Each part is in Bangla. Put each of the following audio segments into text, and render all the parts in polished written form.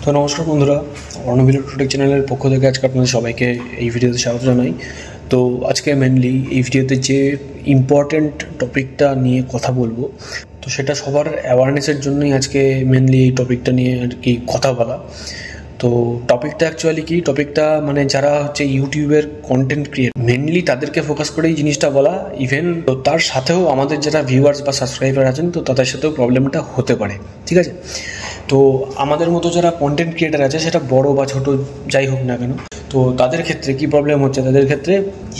তো নমস্কার বন্ধুরা, অর্ণব ইলেকট্রনিক চ্যানেলের পক্ষ থেকে আজকে আপনাদের সবাইকে এই ভিডিওতে স্বাগত জানাই। তো আজকে মেনলি এই ভিডিওতে যে ইম্পর্ট্যান্ট টপিকটা নিয়ে কথা বলবো, তো সেটা সবার অ্যাওয়ারনেসের জন্যই আজকে মেনলি এই টপিকটা নিয়ে আর কি কথা বলা। তো টপিকটা অ্যাকচুয়ালি কি, টপিকটা মানে যারা হচ্ছে ইউটিউবের কন্টেন্ট ক্রিয়েট মেনলি তাদেরকে ফোকাস করে এই জিনিসটা বলা। ইভেন তো তার সাথেও আমাদের যারা ভিউয়ার্স বা সাবস্ক্রাইবার আছেন, তো তাদের সাথেও প্রবলেমটা হতে পারে, ঠিক আছে। তো আমাদের মতো যারা কন্টেন্ট ক্রিয়েটার আছে, সেটা বড় বা ছোট যাই হোক না কেন, তো তাদের ক্ষেত্রে কি প্রবলেম হচ্ছে, তাদের ক্ষেত্রে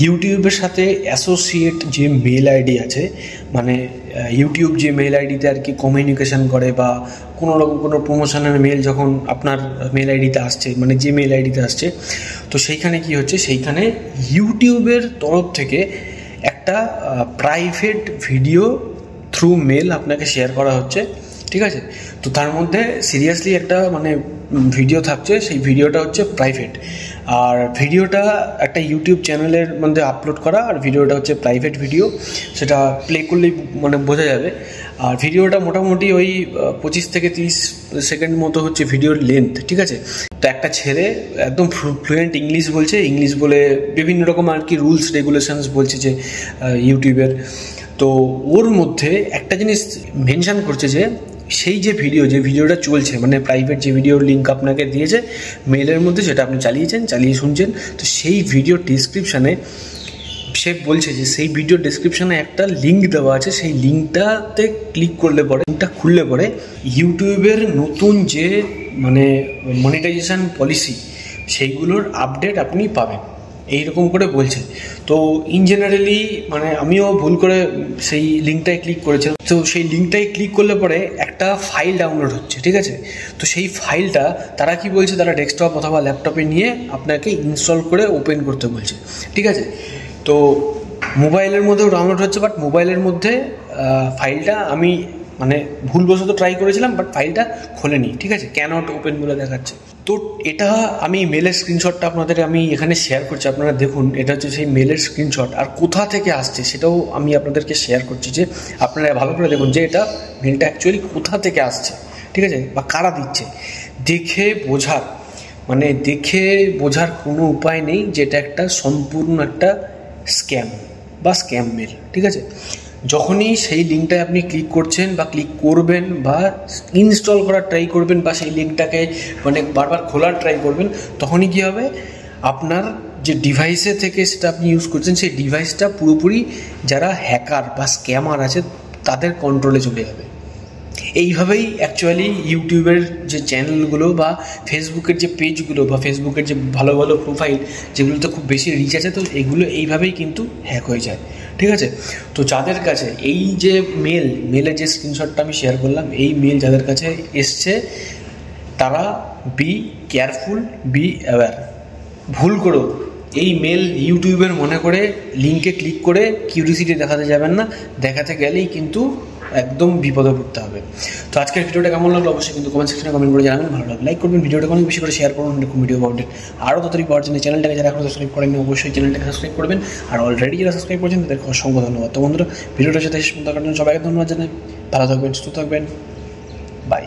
ইউটিউবের সাথে অ্যাসোসিয়েট যে মেল আইডি আছে, মানে ইউটিউব যে মেল আইডিতে আর কি কমিউনিকেশন করে বা কোনো রকম কোনো প্রমোশনের মেল যখন আপনার মেল আইডিতে আসছে, মানে যে মেল আইডিতে আসছে, তো সেইখানে কি হচ্ছে, সেইখানে ইউটিউবের তরফ থেকে একটা প্রাইভেট ভিডিও থ্রু মেল আপনাকে শেয়ার করা হচ্ছে, ঠিক আছে। তো তার মধ্যে সিরিয়াসলি একটা মানে ভিডিও থাকছে, সেই ভিডিওটা হচ্ছে প্রাইভেট, আর ভিডিওটা একটা ইউটিউব চ্যানেলের মধ্যে আপলোড করা, আর ভিডিওটা হচ্ছে প্রাইভেট ভিডিও, সেটা প্লে করলেই মানে বোঝা যাবে। আর ভিডিওটা মোটামুটি ওই 25 থেকে 30 সেকেন্ড মতো হচ্ছে ভিডিওর লেন্থ, ঠিক আছে। তো একটা ছেলে একদম ফ্লুয়েন্ট ইংলিশ বলছে, ইংলিশ বলে বিভিন্ন রকম আর কি রুলস রেগুলেশনস বলছে যে ইউটিউবের। তো ওর মধ্যে একটা জিনিস মেনশন করছে যে সেই যে ভিডিওটা চলছে, মানে প্রাইভেট যে ভিডিওর লিঙ্ক আপনাকে দিয়েছে মেলের মধ্যে, সেটা আপনি চালিয়ে শুনছেন, তো সেই ভিডিও ডিসক্রিপশানে সে বলছে যে সেই ভিডিও ডিসক্রিপশানে একটা লিঙ্ক দেওয়া আছে, সেই লিঙ্কটাতে ক্লিক করলে পরে, লিঙ্কটা খুললে পরে ইউটিউবের নতুন যে মানে মনিটাইজেশন পলিসি, সেইগুলোর আপডেট আপনি পাবেন, এইরকম করে বলছে। তো ইন জেনারেলি মানে আমিও ভুল করে সেই লিঙ্কটায় ক্লিক করেছিলাম। তো সেই লিঙ্কটায় ক্লিক করলে পরে একটা ফাইল ডাউনলোড হচ্ছে, ঠিক আছে। তো সেই ফাইলটা তারা কি বলছে, তারা ডেস্কটপ অথবা ল্যাপটপে নিয়ে আপনাকে ইনস্টল করে ওপেন করতে বলছে, ঠিক আছে। তো মোবাইলের মধ্যেও ডাউনলোড হচ্ছে, বাট মোবাইলের মধ্যে ফাইলটা আমি মানে ভুলবশত ট্রাই করেছিলাম, বাট ফাইলটা খোলেনি, ঠিক আছে, ক্যানট ওপেন বলে দেখাচ্ছে। তো এটা আমি মেলের স্ক্রিনশটটা আপনাদের আমি এখানে শেয়ার করছি, আপনারা দেখুন, এটা হচ্ছে সেই মেলের স্ক্রিনশট, আর কোথা থেকে আসছে সেটাও আমি আপনাদেরকে শেয়ার করছি, যে আপনারা ভালো করে দেখুন যে এটা মেলটা অ্যাকচুয়ালি কোথা থেকে আসছে, ঠিক আছে, বা কারা দিচ্ছে। দেখে বোঝার কোনো উপায় নেই যে এটা একটা সম্পূর্ণ একটা স্ক্যাম বা স্ক্যাম মেল, ঠিক আছে। যখনই সেই লিঙ্কটায় আপনি ক্লিক করছেন বা ক্লিক করবেন বা ইনস্টল করার ট্রাই করবেন বা সেই লিঙ্কটাকে মানে বারবার খোলার ট্রাই করবেন, তখনই কী হবে, আপনার যে ডিভাইসে থেকে সেটা আপনি ইউজ করছেন, সেই ডিভাইসটা পুরোপুরি যারা হ্যাকার বা স্ক্যামার আছে তাদের কন্ট্রোলে চলে যাবে। এইভাবেই অ্যাকচুয়ালি ইউটিউবের যে চ্যানেলগুলো বা ফেসবুকের যে পেজগুলো বা ফেসবুকের যে ভালো ভালো প্রোফাইল যেগুলোতে খুব বেশি রিচ আছে, তো এগুলো এইভাবেই কিন্তু হ্যাক হয়ে যায়, ঠিক আছে। তো যাদের কাছে এই যে মেলের যে স্ক্রিনশটটা আমি শেয়ার করলাম, এই মেল যাদের কাছে এসছে, তারা বি কেয়ারফুল, বি অ্যাওয়্যার। ভুল করেও এই মেল ইউটিউবের মনে করে লিঙ্কে ক্লিক করে কিউরিসিটি দেখাতে যাবেন না, দেখাতে গেলেই কিন্তু একদম বিপদে পড়তে হবে। তো আজকের ভিডিওটা কেমন লাগলো অবশ্যই কিন্তু কমেন্ট সেকশনে কমেন্ট করে জানাবেন। ভালো লাগলে লাইক করবেন, ভিডিওটা অনেক বেশি করে শেয়ার করুন, এরকম ভিডিও পাবেন আরও তাড়াতাড়ি পাওয়ার জন্য চ্যানেলটাকে যারা এখন সাবস্ক্রাইব করেননি অবশ্যই চ্যানেলটাকে সাবস্ক্রাইব করবেন, আর অলরেডি যারা সাবস্ক্রাইব করেছেন তাদেরকে অসংখ্য ধন্যবাদ। তো বন্ধুরা, ভিডিওটা সাথে শেষ পর্যন্ত দেখার জন্য সবাইকে ধন্যবাদ জানাই। ভালো থাকবেন, সুস্থ থাকবেন, বাই।